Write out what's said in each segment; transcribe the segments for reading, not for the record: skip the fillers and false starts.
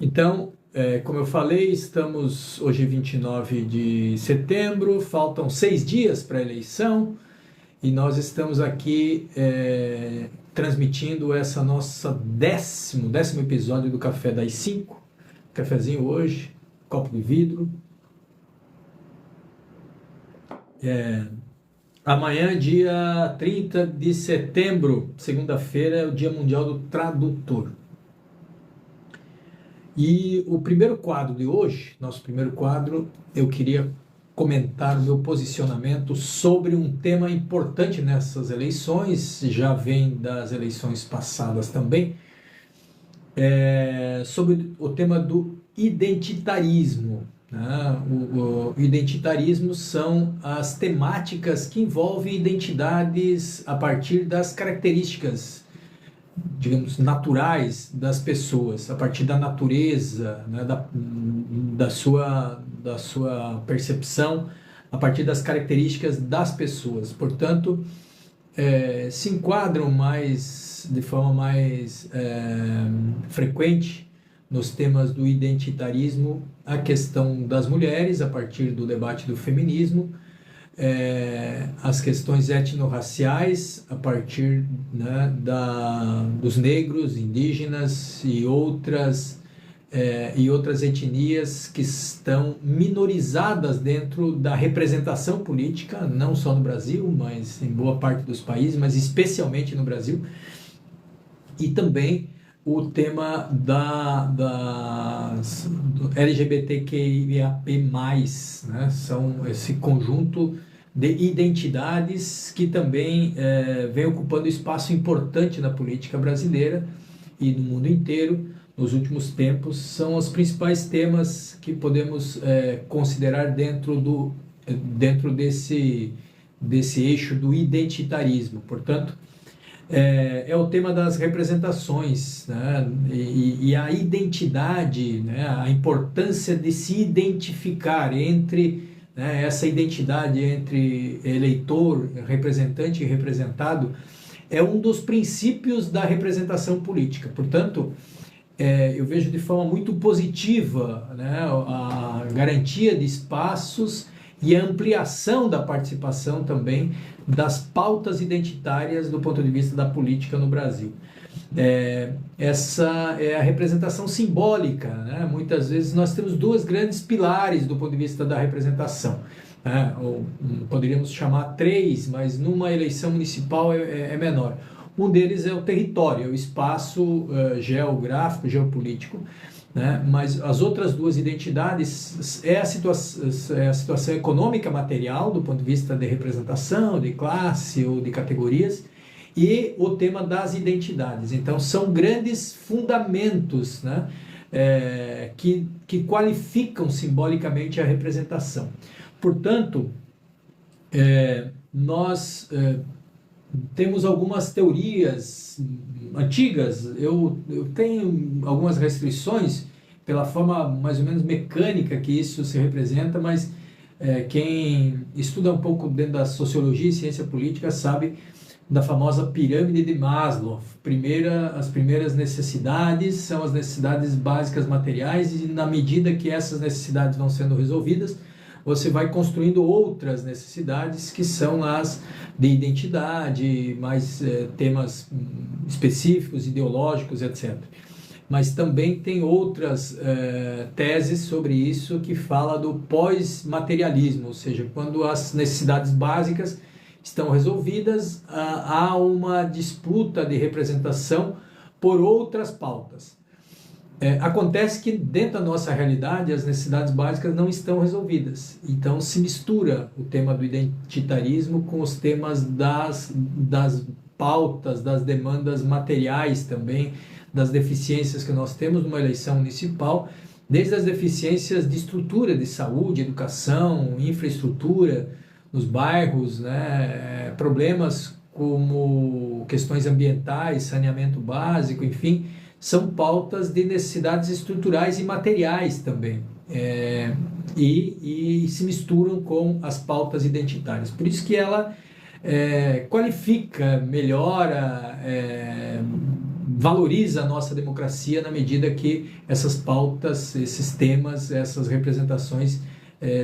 Então, como eu falei, estamos hoje 29 de setembro, faltam 6 dias para a eleição e nós estamos aqui transmitindo essa nossa décimo episódio do Café das 5. Cafezinho hoje, copo de vidro. Amanhã, dia 30 de setembro, segunda-feira, é o Dia Mundial do Tradutor. E o primeiro quadro de hoje, nosso primeiro quadro, eu queria comentar o meu posicionamento sobre um tema importante nessas eleições, já vem das eleições passadas também, sobre o tema do identitarismo. Né? O identitarismo são as temáticas que envolvem identidades a partir das características, digamos, naturais das pessoas, a partir da natureza, né, da sua percepção, a partir das características das pessoas. Portanto, se enquadram de forma mais frequente nos temas do identitarismo a questão das mulheres, a partir do debate do feminismo, as questões etnorraciais a partir, né, dos negros, indígenas e outras etnias que estão minorizadas dentro da representação política, não só no Brasil, mas em boa parte dos países, mas especialmente no Brasil, e também o tema do LGBTQIAP+, né? São esse conjunto de identidades que também vem ocupando espaço importante na política brasileira e no mundo inteiro nos últimos tempos. São os principais temas que podemos considerar dentro desse eixo do identitarismo. Portanto, é o tema das representações, né? E a identidade, né? A importância de se identificar entre, né, essa identidade entre eleitor, representante e representado, é um dos princípios da representação política. Portanto, eu vejo de forma muito positiva, né, a garantia de espaços e a ampliação da participação também das pautas identitárias do ponto de vista da política no Brasil. Essa é a representação simbólica, né? Muitas vezes nós temos dois grandes pilares do ponto de vista da representação, né? Ou poderíamos chamar três, mas numa eleição municipal é menor. Um deles é o território, é o espaço geográfico, geopolítico, né? Mas as outras duas identidades é a situação econômica material, do ponto de vista de representação, de classe ou de categorias, e o tema das identidades. Então, são grandes fundamentos, né, que qualificam simbolicamente a representação. Portanto, nós temos algumas teorias antigas. Eu tenho algumas restrições pela forma mais ou menos mecânica que isso se representa, mas quem estuda um pouco dentro da sociologia e ciência política sabe da famosa pirâmide de Maslow. As primeiras necessidades são as necessidades básicas materiais, e na medida que essas necessidades vão sendo resolvidas, você vai construindo outras necessidades que são as de identidade, mais temas específicos, ideológicos, etc. Mas também tem outras teses sobre isso que fala do pós-materialismo, ou seja, quando as necessidades básicas estão resolvidas, há uma disputa de representação por outras pautas. Acontece que dentro da nossa realidade as necessidades básicas não estão resolvidas, então se mistura o tema do identitarismo com os temas das pautas, das demandas materiais também, das deficiências que nós temos numa eleição municipal, desde as deficiências de estrutura de saúde, educação, infraestrutura nos bairros, né, problemas como questões ambientais, saneamento básico, enfim, são pautas de necessidades estruturais e materiais também, e se misturam com as pautas identitárias. Por isso que ela qualifica, melhora, valoriza a nossa democracia na medida que essas pautas, esses temas, essas representações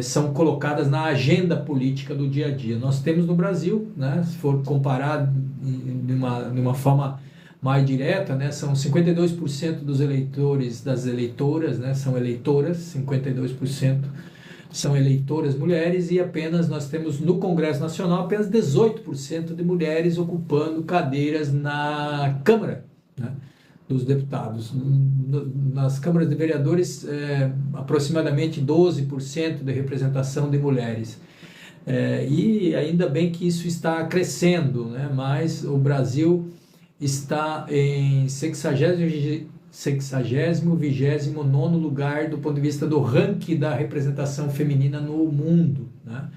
são colocadas na agenda política do dia a dia. Nós temos no Brasil, né, se for comparar de uma forma mais direta, né, são 52% dos eleitores, das eleitoras, né, são eleitoras, 52% são eleitoras mulheres, e apenas nós temos no Congresso Nacional apenas 18% de mulheres ocupando cadeiras na Câmara, né, dos deputados. Nas câmaras de vereadores, aproximadamente 12% de representação de mulheres. E ainda bem que isso está crescendo, né, mas o Brasil está em 29º lugar do ponto de vista do ranking da representação feminina no mundo, né?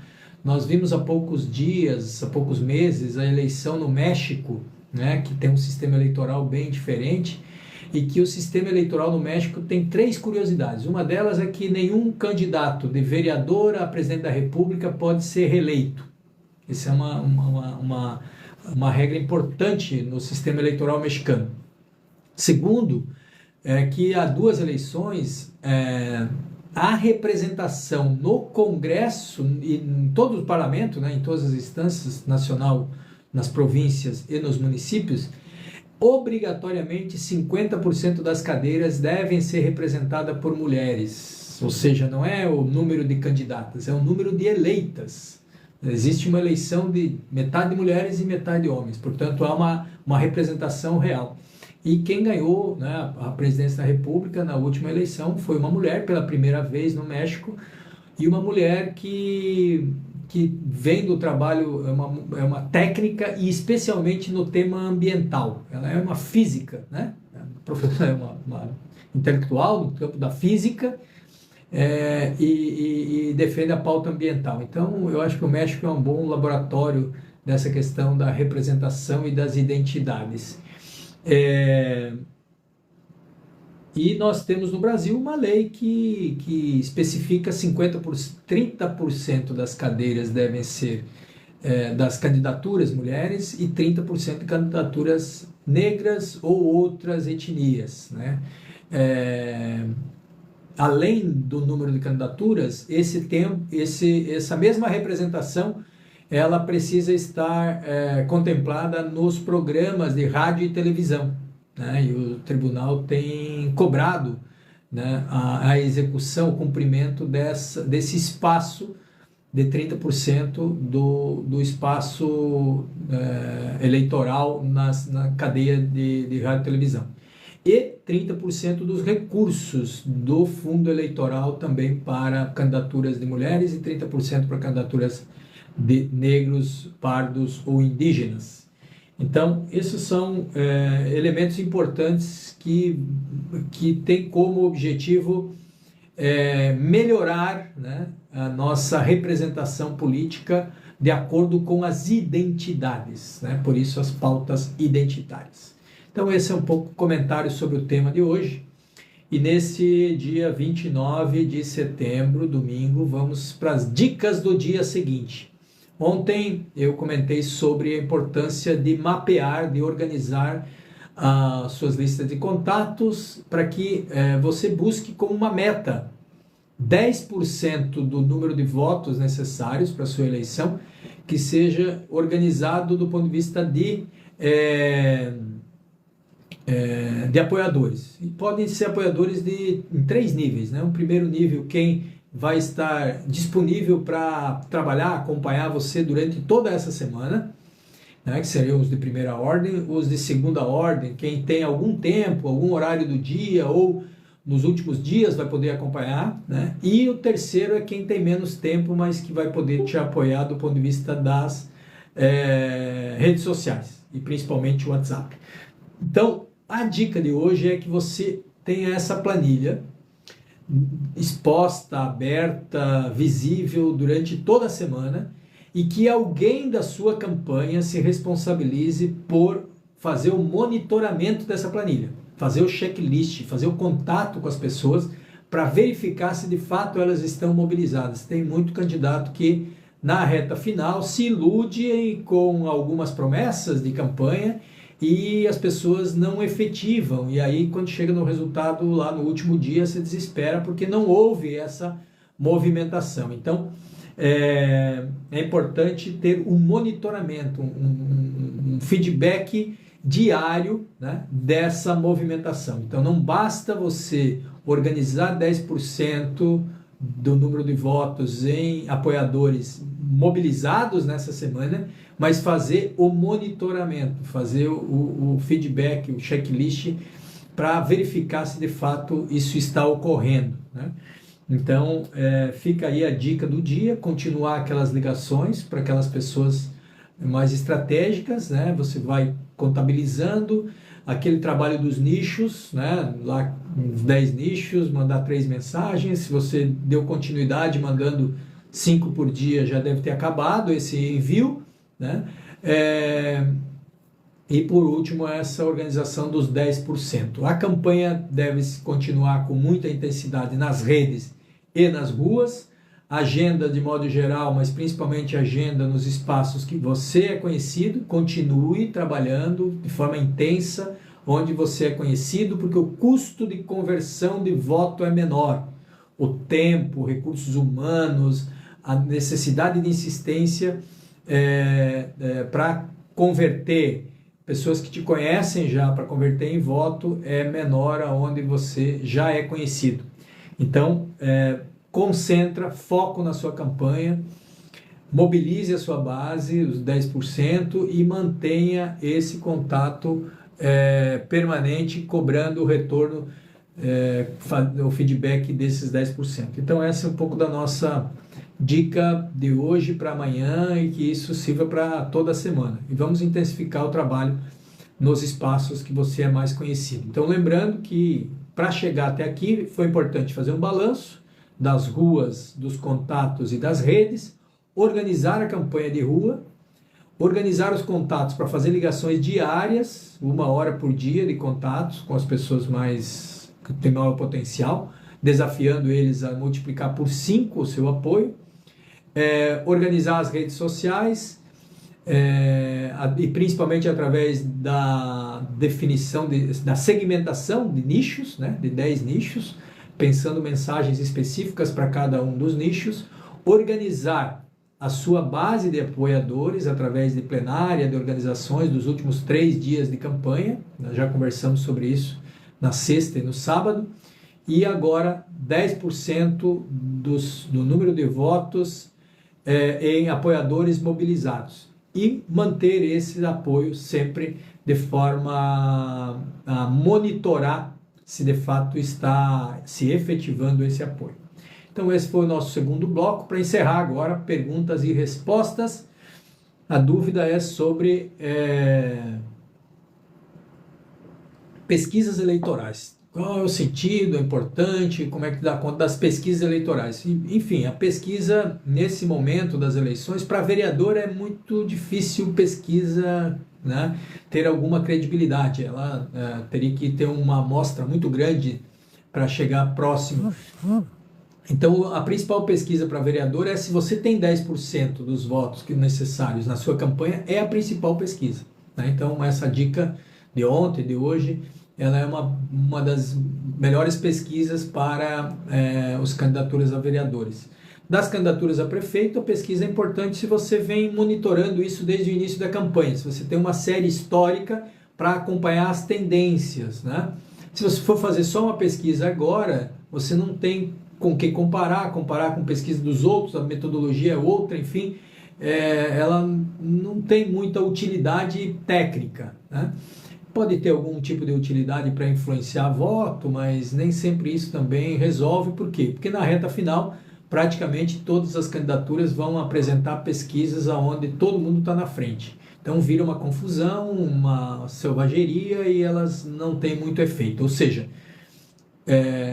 Nós vimos há poucos dias, há poucos meses, a eleição no México, né, que tem um sistema eleitoral bem diferente, e que o sistema eleitoral no México tem 3 curiosidades. Uma delas é que nenhum candidato de vereador a presidente da República pode ser reeleito. Essa é uma regra importante no sistema eleitoral mexicano. Segundo, que há 2 eleições, a representação no Congresso e em todo o parlamento, né, em todas as instâncias, nacional, nas províncias e nos municípios, obrigatoriamente 50% das cadeiras devem ser representadas por mulheres. Ou seja, não é o número de candidatas, é o número de eleitas. Existe uma eleição de metade de mulheres e metade de homens, portanto há uma representação real. E quem ganhou, né, a presidência da República na última eleição foi uma mulher pela primeira vez no México, e uma mulher que vem do trabalho, é uma técnica, e especialmente no tema ambiental. Ela é uma física, né? É uma intelectual no campo da física, e defende a pauta ambiental. Então, eu acho que o México é um bom laboratório dessa questão da representação e das identidades. E nós temos no Brasil uma lei que especifica 30% das cadeiras devem ser das candidaturas mulheres e 30% de candidaturas negras ou outras etnias, né? Além do número de candidaturas, essa mesma representação ela precisa estar contemplada nos programas de rádio e televisão, né? E o tribunal tem cobrado, né, a execução, o cumprimento desse espaço de 30% do espaço eleitoral na cadeia de rádio e televisão. E 30% dos recursos do fundo eleitoral também para candidaturas de mulheres e 30% para candidaturas de negros, pardos ou indígenas. Então, esses são elementos importantes que têm como objetivo melhorar, né, a nossa representação política de acordo com as identidades, né? Por isso as pautas identitárias. Então, esse é um pouco comentário sobre o tema de hoje. E nesse dia 29 de setembro, domingo, vamos para as dicas do dia seguinte. Ontem eu comentei sobre a importância de mapear, de organizar as suas listas de contatos para que você busque como uma meta 10% do número de votos necessários para a sua eleição que seja organizado do ponto de vista de apoiadores. E podem ser apoiadores em 3 níveis, né? Um primeiro nível, quem vai estar disponível para trabalhar, acompanhar você durante toda essa semana, né, que seriam os de primeira ordem. Os de segunda ordem, quem tem algum tempo, algum horário do dia ou nos últimos dias vai poder acompanhar, né? E o terceiro é quem tem menos tempo, mas que vai poder te apoiar do ponto de vista das redes sociais, e principalmente o WhatsApp. Então, a dica de hoje é que você tenha essa planilha exposta, aberta, visível durante toda a semana, e que alguém da sua campanha se responsabilize por fazer o monitoramento dessa planilha, fazer o checklist, fazer o contato com as pessoas para verificar se de fato elas estão mobilizadas. Tem muito candidato que na reta final se ilude com algumas promessas de campanha e as pessoas não efetivam, e aí quando chega no resultado lá no último dia, se desespera porque não houve essa movimentação. Então, é importante ter um monitoramento, um feedback diário, né, dessa movimentação. Então, não basta você organizar 10% do número de votos em apoiadores mobilizados nessa semana, mas fazer o monitoramento, fazer o feedback, o checklist, para verificar se de fato isso está ocorrendo, né? Então, fica aí a dica do dia, continuar aquelas ligações para aquelas pessoas mais estratégicas, né? Você vai contabilizando aquele trabalho dos nichos, né? Lá uns 10 nichos, mandar 3 mensagens. Se você deu continuidade mandando 5 por dia, já deve ter acabado esse envio, né? E por último, essa organização dos 10%. A campanha deve continuar com muita intensidade nas redes e nas ruas, agenda de modo geral, mas principalmente agenda nos espaços que você é conhecido, continue trabalhando de forma intensa onde você é conhecido, porque o custo de conversão de voto é menor. O tempo, recursos humanos, a necessidade de insistência para converter pessoas que te conhecem já, para converter em voto, é menor aonde você já é conhecido. Então, concentra, foco na sua campanha, mobilize a sua base, os 10%, e mantenha esse contato permanente, cobrando o retorno, o feedback desses 10%. Então, essa é um pouco da nossa dica de hoje para amanhã, e que isso sirva para toda a semana. E vamos intensificar o trabalho nos espaços que você é mais conhecido. Então, lembrando que para chegar até aqui foi importante fazer um balanço das ruas, dos contatos e das redes, organizar a campanha de rua, organizar os contatos para fazer ligações diárias, 1 hora por dia de contatos com as pessoas mais que têm maior potencial, desafiando eles a multiplicar por 5 o seu apoio, organizar as redes sociais, e principalmente através da definição, da segmentação de nichos, né, de 10 nichos, pensando mensagens específicas para cada um dos nichos, organizar a sua base de apoiadores através de plenária, de organizações dos últimos 3 dias de campanha, nós já conversamos sobre isso na sexta e no sábado, e agora 10% do número de votos em apoiadores mobilizados, e manter esse apoio sempre de forma a monitorar se de fato está se efetivando esse apoio. Então esse foi o nosso segundo bloco. Para encerrar agora, perguntas e respostas. A dúvida é sobre pesquisas eleitorais. Qual é o sentido, é importante, como é que dá conta das pesquisas eleitorais? Enfim, a pesquisa nesse momento das eleições, para vereador é muito difícil pesquisa, né, ter alguma credibilidade. Ela teria que ter uma amostra muito grande para chegar próximo. Então, a principal pesquisa para vereador é se você tem 10% dos votos necessários na sua campanha, é a principal pesquisa, né? Então, essa dica de ontem, de hoje, ela é uma das melhores pesquisas para as candidaturas a vereadores. Das candidaturas a prefeito, a pesquisa é importante se você vem monitorando isso desde o início da campanha, se você tem uma série histórica para acompanhar as tendências, né? Se você for fazer só uma pesquisa agora, você não tem com o que comparar com pesquisa dos outros, a metodologia é outra, enfim, ela não tem muita utilidade técnica, né? Pode ter algum tipo de utilidade para influenciar voto, mas nem sempre isso também resolve. Por quê? Porque na reta final, praticamente todas as candidaturas vão apresentar pesquisas onde todo mundo está na frente. Então vira uma confusão, uma selvageria, e elas não têm muito efeito. Ou seja,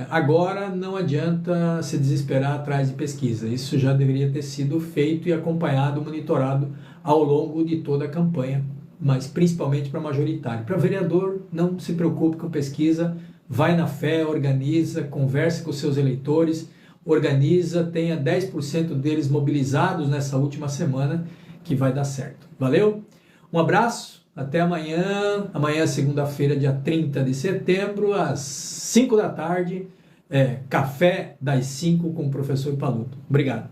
agora não adianta se desesperar atrás de pesquisa. Isso já deveria ter sido feito e acompanhado, monitorado ao longo de toda a campanha, mas principalmente para majoritário. Para vereador, não se preocupe com pesquisa, vai na fé, organiza, converse com seus eleitores, organiza, tenha 10% deles mobilizados nessa última semana, que vai dar certo. Valeu? Um abraço, Até amanhã. Amanhã, segunda-feira, dia 30 de setembro, às 5 da tarde. Café das 5 com o professor Paluto. Obrigado.